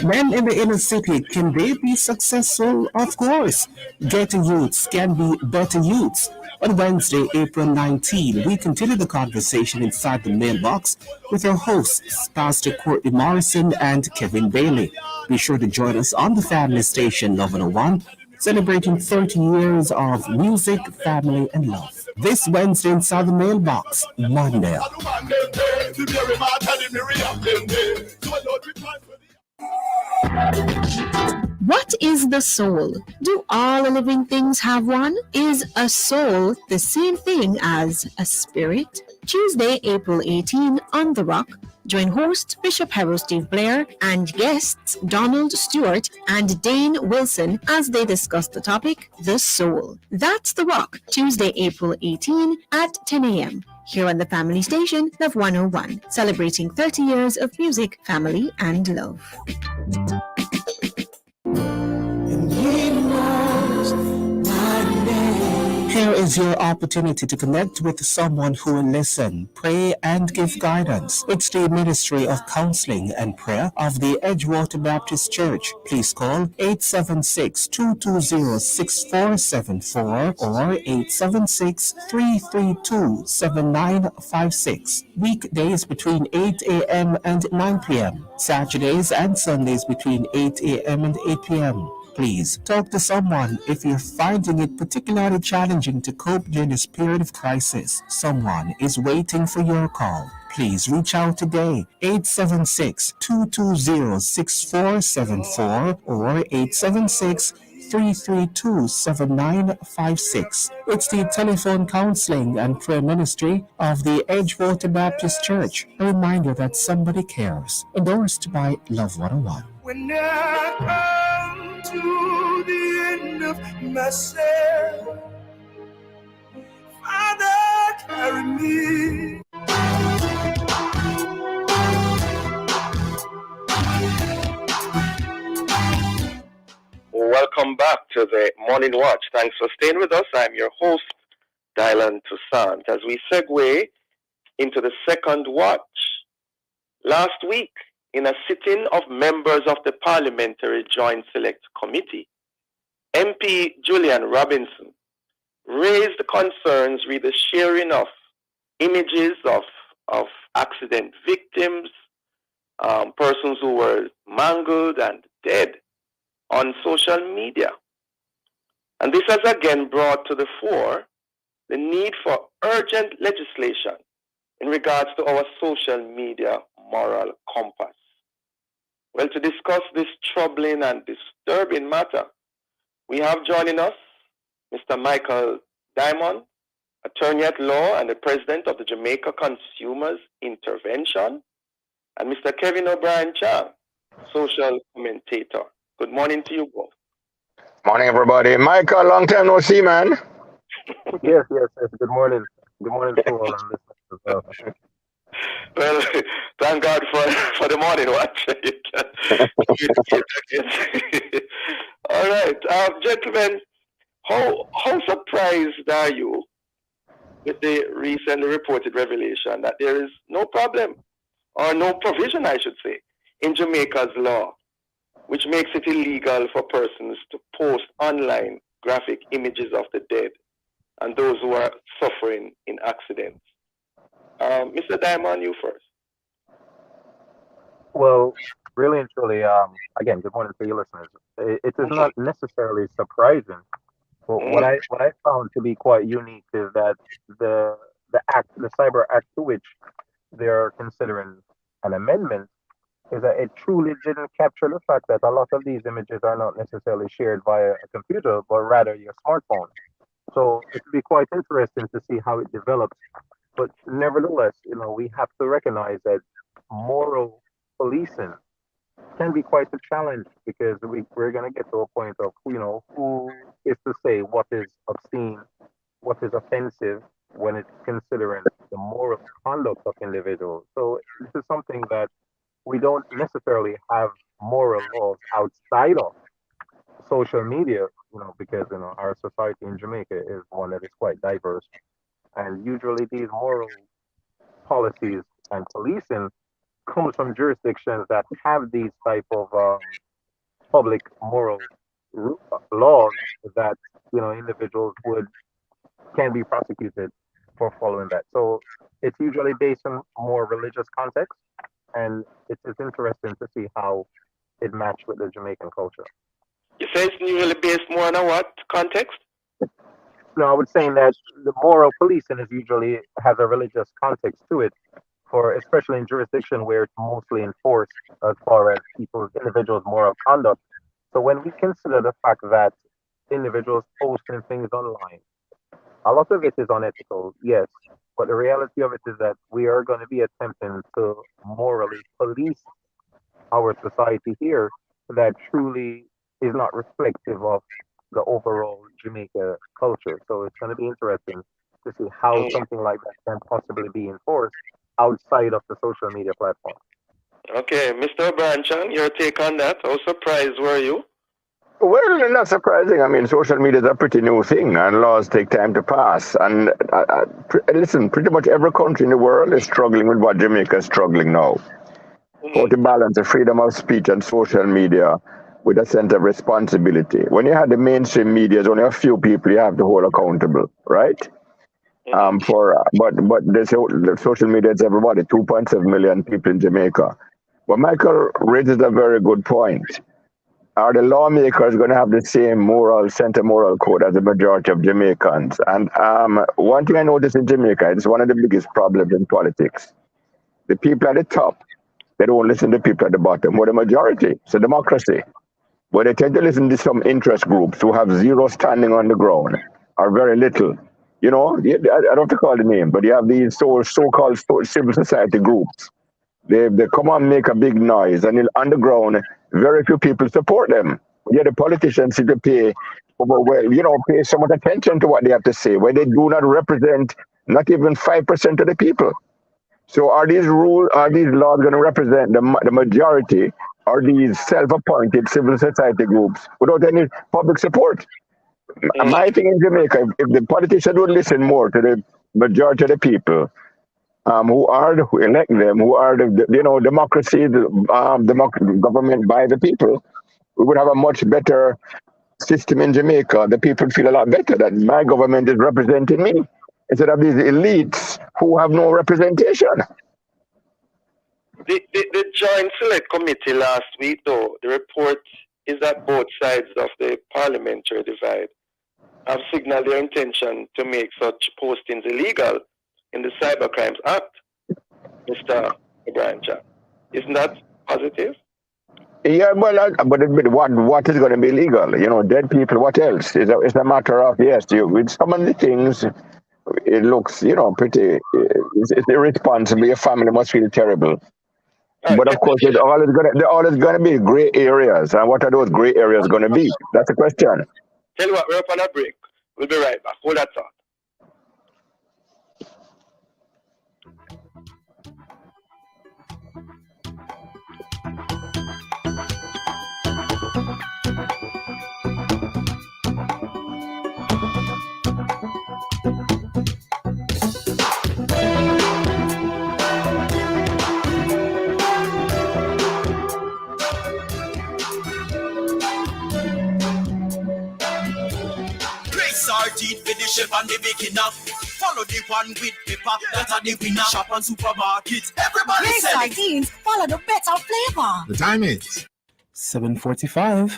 Men in the inner city, can they be successful? Of course. Getting youths can be better youths. On Wednesday, April 19, we continue the conversation inside the mailbox with our hosts, Pastor Courtney Morrison and Kevin Bailey. Be sure to join us on the family station, Love 101, celebrating 30 years of music, family, and love. This Wednesday inside the mailbox, Monday. What is the soul? Do all living things have one? Is a soul the same thing as a spirit? Tuesday, April 18 on The Rock. Join host Bishop Harold Steve Blair and guests Donald Stewart and Dane Wilson as they discuss the topic, the soul. That's The Rock, Tuesday, April 18 at 10 a.m. here on the family station, Love 101, celebrating 30 years of music, family, and love. Here is your opportunity to connect with someone who will listen, pray, and give guidance. It's the Ministry of Counseling and Prayer of the Edgewater Baptist Church. Please call 876-220-6474 or 876-332-7956. Weekdays between 8 a.m. and 9 p.m. Saturdays and Sundays between 8 a.m. and 8 p.m. Please talk to someone if you're finding it particularly challenging to cope during this period of crisis. Someone is waiting for your call. Please reach out today, 876-220-6474 or 876-332-7956. It's the telephone counseling and prayer ministry of the Edgewater Baptist Church. A reminder that somebody cares. Endorsed by Love 101. When I come to the end of myself, Father, carry me. Welcome back to the Morning Watch. Thanks for staying with us. I'm your host, Dylan Toussaint. As we segue into the second watch, last week, in a sitting of members of the Parliamentary Joint Select Committee, MP Julian Robinson raised concerns with the sharing of images of accident victims, persons who were mangled and dead on social media. And this has again brought to the fore the need for urgent legislation in regards to our social media moral compass. Well, to discuss this troubling and disturbing matter, we have joining us Mr. Michael Diamond, attorney at law and the president of the Jamaica Consumers Intervention, and Mr. Kevin O'Brien Chang, social commentator. Good morning to you both. Morning, everybody. Michael, long time no see, man. Yes. Good morning. Good morning to all our listeners as well. Well, thank God for the morning watch. All right, gentlemen, how surprised are you with the recently reported revelation that there is no problem, or no provision, I should say, in Jamaica's law, which makes it illegal for persons to post online graphic images of the dead and those who are suffering in accidents? Mr. Diamond, you first. Well, really and truly, again, good morning to you listeners. It is not necessarily surprising, but what I found to be quite unique is that the the cyber act to which they are considering an amendment is that it truly didn't capture the fact that a lot of these images are not necessarily shared via a computer, but rather your smartphone. So it would be quite interesting to see how it develops. But nevertheless, we have to recognize that moral policing can be quite a challenge because we're going to get to a point of, who is to say what is obscene, what is offensive when it's considering the moral conduct of individuals. So this is something that we don't necessarily have moral laws outside of social media, because our society in Jamaica is one that is quite diverse, and usually these moral policies and policing comes from jurisdictions that have these type of public moral laws that individuals would can be prosecuted for following that. So it's usually based on more religious context, and it's interesting to see how it matched with the Jamaican culture. You say it's usually based more on a what context? No, I would say that the moral policing is usually has a religious context to it, for especially in jurisdiction where it's mostly enforced as far as individuals' moral conduct. So when we consider the fact that individuals posting things online, a lot of it is unethical, yes, but the reality of it is that we are going to be attempting to morally police our society here that truly is not reflective of the overall Jamaica culture. So it's going to be interesting to see how something like that can possibly be enforced outside of the social media platform. Okay, Mr. Branchan, your take on that? How surprised were you? Well, not surprising. I mean, social media is a pretty new thing, and laws take time to pass. And listen, pretty much every country in the world is struggling with what Jamaica is struggling now. How to balance the freedom of speech and social media with a sense of responsibility. When you have the mainstream media, there's only a few people you have to hold accountable, right? But the social media is everybody, 2.7 million people in Jamaica. But Michael raises a very good point. Are the lawmakers going to have the same center moral code as the majority of Jamaicans? And one thing I noticed in Jamaica, it's one of the biggest problems in politics. The people at the top, they don't listen to people at the bottom, or the majority. It's a democracy. But they tend to listen to some interest groups who have zero standing on the ground, or very little. I don't have to call the name, but you have these so-called civil society groups. They come and make a big noise, and on the ground, very few people support them. Yet the politicians seem to pay so much attention to what they have to say, where they do not represent not even 5% of the people. So are these laws going to represent the majority, or these self-appointed civil society groups without any public support? My thing in Jamaica, if the politicians would listen more to the majority of the people, who elect them, who are the democracy, government by the people, we would have a much better system in Jamaica. The people feel a lot better that my government is representing me instead of these elites who have no representation. The Joint Select Committee last week, though, the report is that both sides of the parliamentary divide have signaled their intention to make such postings illegal in the Cybercrimes Act, Mr. Brancha. Isn't that positive? Yeah, well, but what is going to be legal? Dead people, what else? It's a matter of, yes, with some of the things, it looks, pretty, it's irresponsible. Your family must feel terrible. But of course, there's always going to be gray areas. And what are those gray areas going to be? That's the question. Tell you what, we're up on a break. We'll be right back. Hold that thought. Started with the chef and the beginner. Follow the one with pepper That's a the winner. Shop on supermarket. Everybody Great said it. sardines, follow the better flavor. The time is 7:45.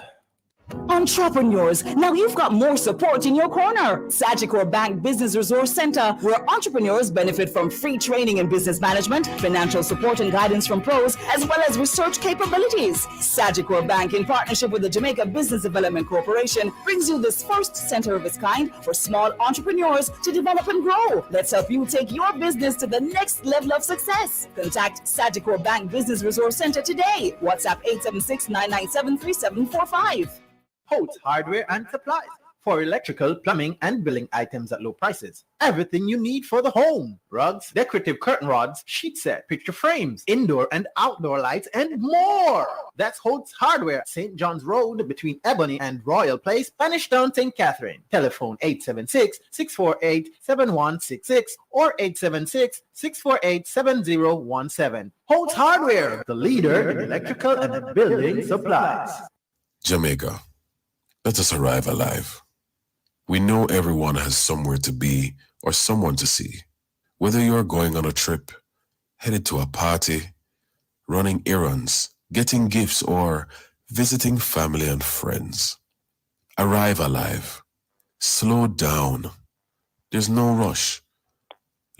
Entrepreneurs, now you've got more support in your corner. Sagicor Bank Business Resource Center, where entrepreneurs benefit from free training in business management, financial support and guidance from pros, as well as research capabilities. Sagicor Bank, in partnership with the Jamaica Business Development Corporation, brings you this first center of its kind for small entrepreneurs to develop and grow. Let's help you take your business to the next level of success. Contact Sagicor Bank Business Resource Center today. WhatsApp 876-997-3745. Holtz Hardware and Supplies for electrical, plumbing, and building items at low prices. Everything you need for the home. Rugs, decorative curtain rods, sheet set, picture frames, indoor and outdoor lights, and more. That's Holtz Hardware, St. John's Road between Ebony and Royal Place, Spanish Town, St. Catherine. Telephone 876-648-7166 or 876-648-7017. Holtz Hardware, the leader in electrical and building supplies. Jamaica. Let us arrive alive. We know everyone has somewhere to be or someone to see. Whether you're going on a trip, headed to a party, running errands, getting gifts, or visiting family and friends. Arrive alive. Slow down. There's no rush.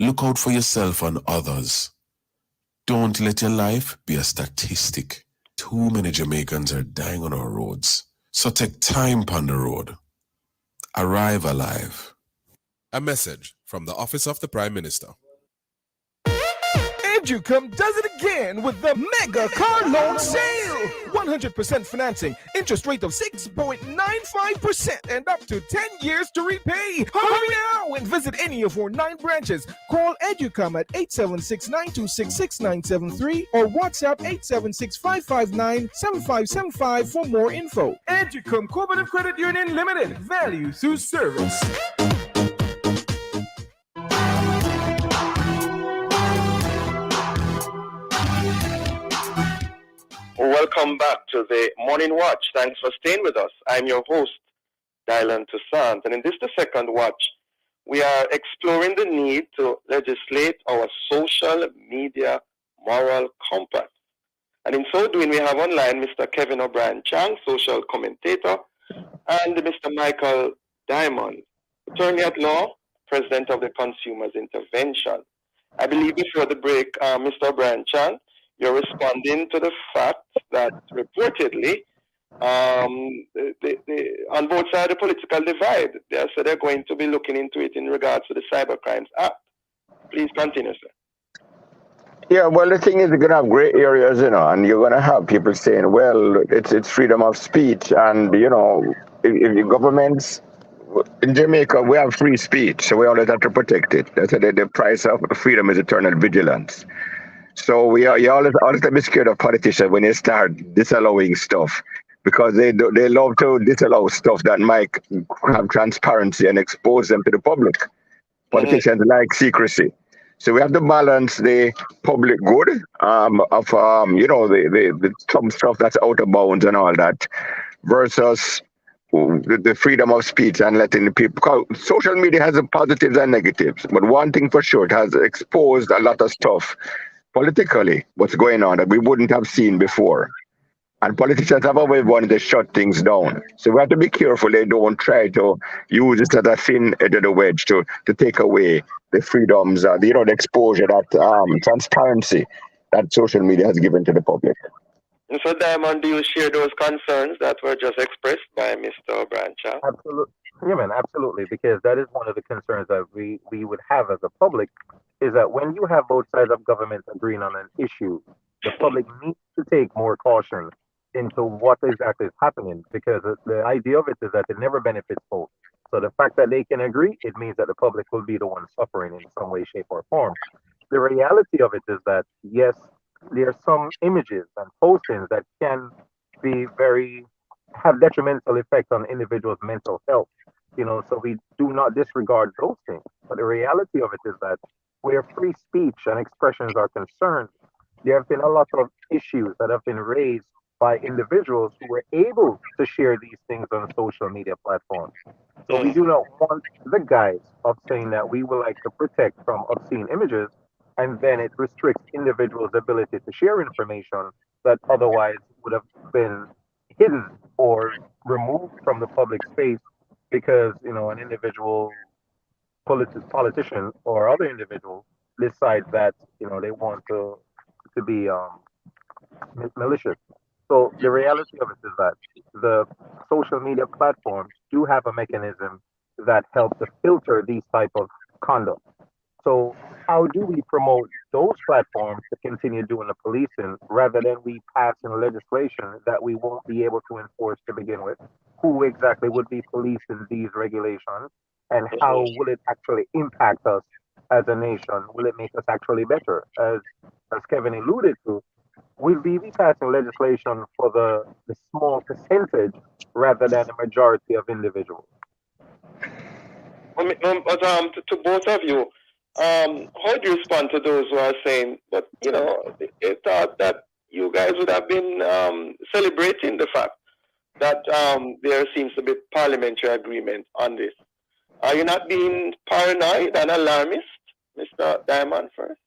Look out for yourself and others. Don't let your life be a statistic. Too many Jamaicans are dying on our roads. So take time on the road. Arrive alive. A message from the Office of the Prime Minister. Educom does it again with the mega car loan sale. 100% financing, interest rate of 6.95% and up to 10 years to repay. Hurry now and visit any of our 9 branches. Call Educom at 876-926-6973 or WhatsApp 876-559-7575 for more info. Educom Cooperative Credit Union Limited. Value through service. Welcome back to the Morning Watch. Thanks for staying with us. I'm your host, Dylan Toussaint, and in this, the second watch, we are exploring the need to legislate our social media moral compass. And in so doing, we have online Mr. Kevin O'Brien Chang, social commentator, and Mr. Michael Diamond, attorney at law, president of the Consumers Intervention. I believe before the break, Mr. O'Brien Chang, you're responding to the fact that reportedly, on both sides of the political divide, they said they're going to be looking into it in regards to the Cybercrimes Act. Please continue, sir. Yeah, well, the thing is, you're going to have gray areas, and you're going to have people saying, well, it's freedom of speech. And, if the governments, in Jamaica, we have free speech, so we always have to protect it. That's the price of freedom is eternal vigilance. So you always have to be scared of politicians when they start disallowing stuff, because they love to disallow stuff that might have transparency and expose them to the public. Politicians like secrecy. So we have to balance the public good of the some stuff that's out of bounds and all that versus the freedom of speech and letting the people. Because social media has the positives and negatives, but one thing for sure, it has exposed a lot of stuff politically, what's going on that we wouldn't have seen before. And politicians have always wanted to shut things down. So we have to be careful they don't try to use it as a thin edge of the wedge to take away the freedoms, the exposure, that transparency that social media has given to the public. And so, Diamond, do you share those concerns that were just expressed by Mr. Brancha? Absolutely. Yeah, man, absolutely. Because that is one of the concerns that we would have as a public, is that when you have both sides of government agreeing on an issue, the public needs to take more caution into what exactly is happening, because the idea of it is that it never benefits both. So the fact that they can agree, it means that the public will be the one suffering in some way, shape, or form. The reality of it is that, yes, there are some images and postings that can be have detrimental effect on individuals' mental health. So we do not disregard those things. But the reality of it is that where free speech and expressions are concerned, there have been a lot of issues that have been raised by individuals who were able to share these things on social media platforms. So we do not want the guise of saying that we would like to protect from obscene images, and then it restricts individuals' ability to share information that otherwise would have been hidden or removed from the public space because an individual politician or other individual decides that they want to be malicious. So the reality of it is that the social media platforms do have a mechanism that help to filter these type of conduct. So how do we promote those platforms to continue doing the policing rather than we passing legislation that we won't be able to enforce to begin with? Who exactly would be policing these regulations, and how will it actually impact us as a nation? Will it make us actually better? As Kevin alluded to, will we be passing legislation for the small percentage rather than the majority of individuals? To both of you, how do you respond to those who are saying, but they thought that you guys would have been celebrating the fact that there seems to be parliamentary agreement on this? Are you not being paranoid and alarmist, Mr. Diamond first?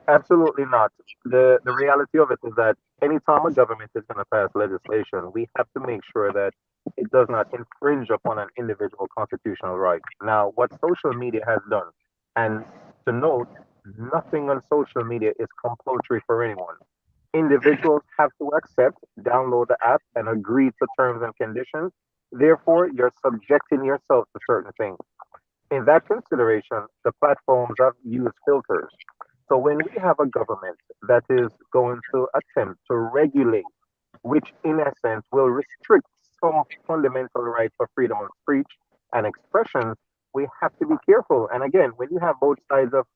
Absolutely not. The reality of it is that anytime a government is going to pass legislation, we have to make sure that it does not infringe upon an individual constitutional right. Now, what social media has done, and to note, nothing on social media is compulsory for anyone. Individuals have to accept, download the app, and agree to terms and conditions. Therefore, you're subjecting yourself to certain things. In that consideration, the platforms have used filters. So when we have a government that is going to attempt to regulate, which in essence will restrict some fundamental rights for freedom of speech and expression, we have to be careful. And again, when you have both sides of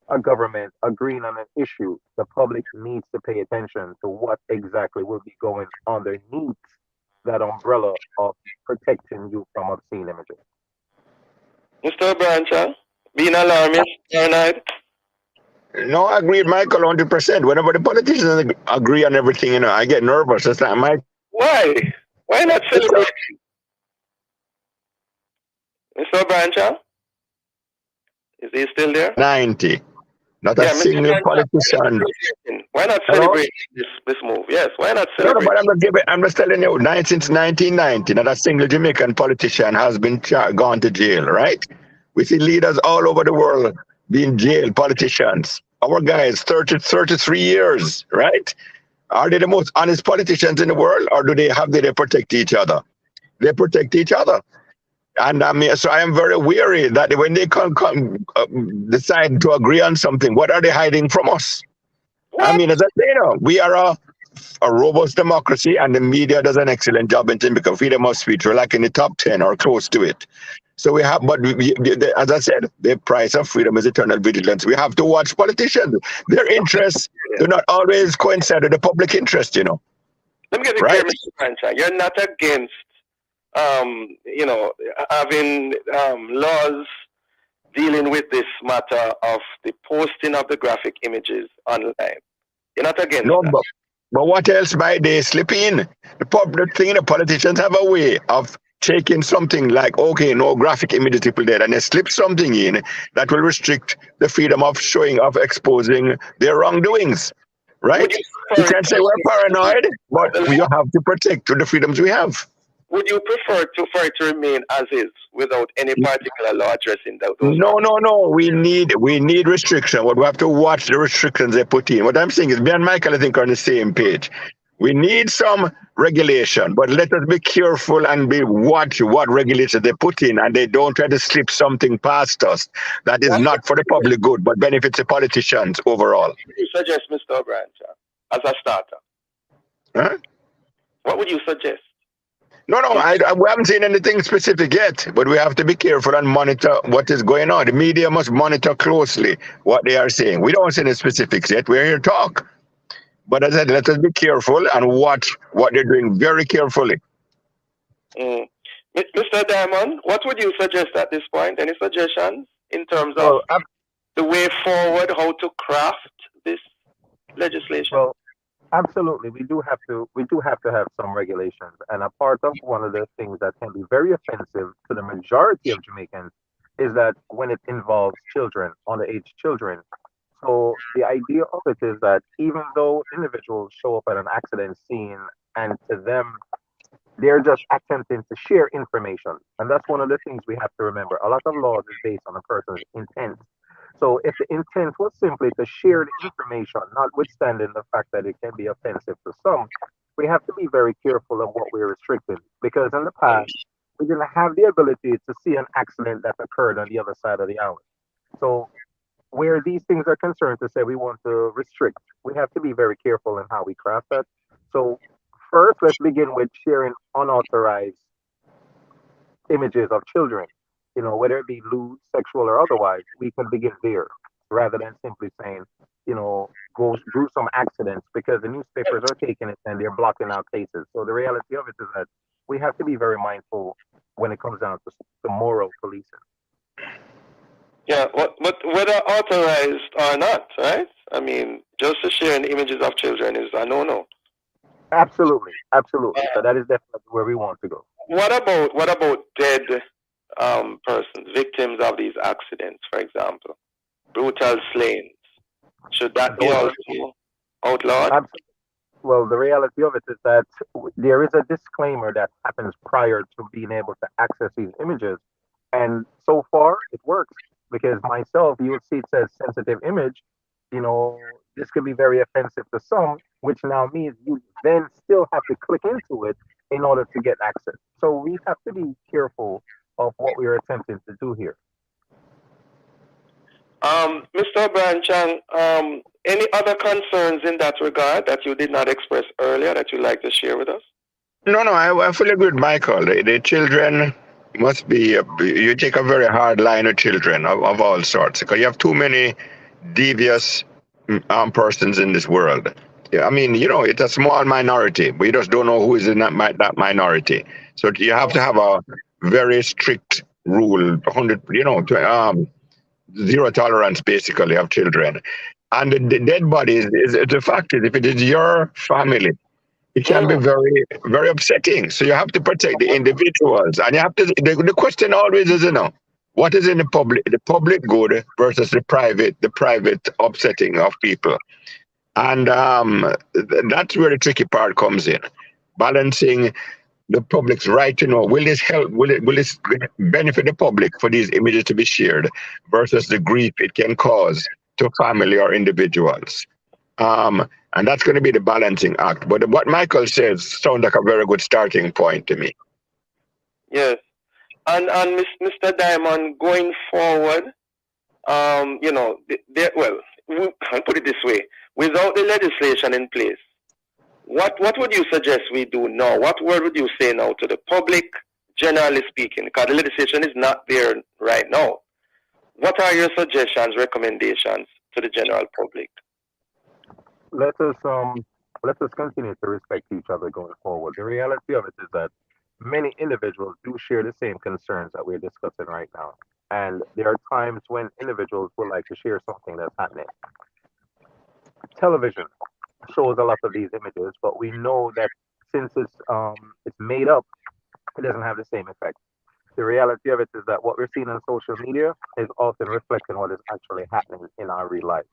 a government agreeing on an issue, the public needs to pay attention to what exactly will be going underneath that umbrella of protecting you from obscene images. Mr. Brancha, being alarmist, paranoid? No, I agree with Michael 100%. Whenever the politicians agree on everything, I get nervous. That's not my. Why? Why not celebrate? Mr. Brancha? Is he still there? 90. Not a single politician. Why not celebrate this move? Yes, why not celebrate? No, but I'm just telling you, since 1990, not a single Jamaican politician has been gone to jail, right? We see leaders all over the world being jailed, politicians. Our guys, 33 years, right? Are they the most honest politicians in the world, or do they protect each other? They protect each other. And so I am very weary that when they decide to agree on something, what are they hiding from us? What? I mean, as I say, we are a robust democracy, and the media does an excellent job in Jamaica. Freedom of speech, we're like in the top 10 or close to it. So we have, but as I said, the price of freedom is eternal vigilance. We have to watch politicians. Their interests do not always coincide with the public interest, Let me get it clear, Mr. Franchise. You're not against, having laws dealing with this matter of the posting of the graphic images online. You're not against that. But what else might they slip in? The politicians have a way of taking something like, okay, no graphic images people there, and they slip something in that will restrict the freedom of exposing their wrongdoings, right? You can't say we're paranoid, but we have to protect the freedoms we have. Would you prefer for it to remain as is without any particular law addressing those? No. We need restriction. But we have to watch the restrictions they put in. What I'm saying is, me and Michael, I think, are on the same page. We need some regulation, but let us be careful and watch what regulations they put in, and they don't try to slip something past us that is not for the public good, but benefits the politicians overall. What would you suggest, Mr. Brancha, as a starter? Huh? What would you suggest? No, we haven't seen anything specific yet, but we have to be careful and monitor what is going on. The media must monitor closely what they are saying. We don't see any specifics yet. We're here to talk. But as I said, let us be careful and watch what they're doing very carefully. Mr. Diamond, what would you suggest at this point? Any suggestions in terms of the way forward, how to craft this legislation? Well, Absolutely, we do have to have some regulations, and a part of one of the things that can be very offensive to the majority of Jamaicans is that when it involves children, underage children. So the idea of it is that even though individuals show up at an accident scene, and to them they're just attempting to share information. And that's one of the things we have to remember. A lot of laws is based on a person's intent. So if the intent was simply to share the information, notwithstanding the fact that it can be offensive to some, we have to be very careful of what we're restricting. Because in the past, we didn't have the ability to see an accident that occurred on the other side of the island. So where these things are concerned to say we want to restrict, we have to be very careful in how we craft that. So first, let's begin with sharing unauthorized images of children, whether it be lewd, sexual, or otherwise. We can begin there rather than simply saying, go gruesome accidents, because the newspapers are taking it and they're blocking out cases. So the reality of it is that we have to be very mindful when it comes down to moral policing. Yeah, but whether authorized or not, right? I mean, just to sharing images of children is a no-no. Absolutely, absolutely. So that is definitely where we want to go. What about dead persons, victims of these accidents, for example, brutal slayings? Should that be also outlawed? Well, the reality of it is that there is a disclaimer that happens prior to being able to access these images, and so far it works. Because myself, you would see it says sensitive image. This could be very offensive to some, which now means you then still have to click into it in order to get access. So we have to be careful of what we are attempting to do here. Mr. O'Brien Chang, any other concerns in that regard that you did not express earlier that you'd like to share with us? No, I fully agree with Michael. The children must be, you take a very hard line of children of all sorts, because you have too many devious persons in this world. Yeah, I mean, it's a small minority, but you just don't know who is in that minority. So you have to have a very strict rule, 100, zero tolerance basically of children. And the dead bodies the fact is, if it is your family, it can be very, very upsetting. So you have to protect the individuals, and you have to. The question always is, what is in the public good versus the private upsetting of people, and that's where the tricky part comes in, balancing the public's right to know, will this help, will this benefit the public for these images to be shared, versus the grief it can cause to family or individuals. And that's going to be the balancing act. But what Michael says sounds like a very good starting point to me. Yes. And Mr. Diamond, going forward, I'll put it this way. Without the legislation in place, what would you suggest we do now? What word would you say now to the public, generally speaking? Because the legislation is not there right now. What are your suggestions, recommendations to the general public? Let us continue to respect each other going forward. The reality of it is that many individuals do share the same concerns that we're discussing right now. And there are times when individuals would like to share something that's happening. Television shows a lot of these images, but we know that since it's made up, it doesn't have the same effect. The reality of it is that what we're seeing on social media is often reflecting what is actually happening in our real life.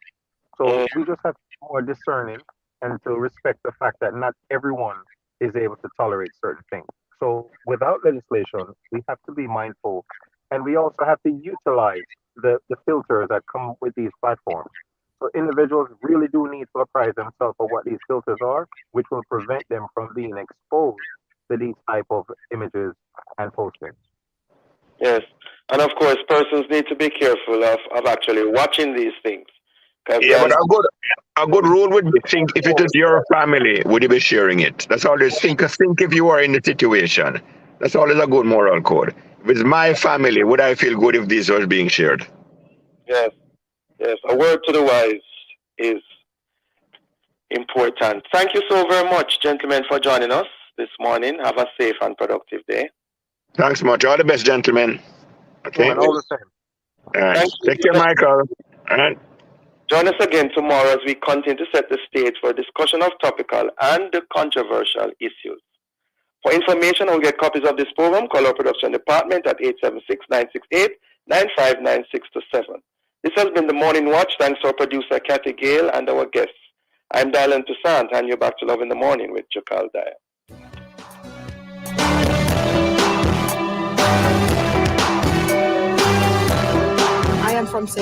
So we just have to be more discerning and to respect the fact that not everyone is able to tolerate certain things. So without legislation, we have to be mindful, and we also have to utilize the filters that come with these platforms. So individuals really do need to apprise themselves of what these filters are, which will prevent them from being exposed to these type of images and postings. Yes, and of course, persons need to be careful of actually watching these things. Yeah, but a good rule would be, think if it is your family, would you be sharing it? That's always think if you are in the situation. That's always a good moral code. If it's my family, would I feel good if this was being shared? Yes. A word to the wise is important. Thank you so very much, gentlemen, for joining us this morning. Have a safe and productive day. Thanks much. All the best, gentlemen. Okay. All the same. All right. Take care, Michael. All right. Join us again tomorrow as we continue to set the stage for a discussion of topical and controversial issues. For information on get copies of this program, call our production department at 876-968-9596-7. This has been the Morning Watch. Thanks to our producer, Kathy Gale, and our guests. I'm Dylan Toussaint, and you're back to Love in the Morning with Jakal Dyer. I am from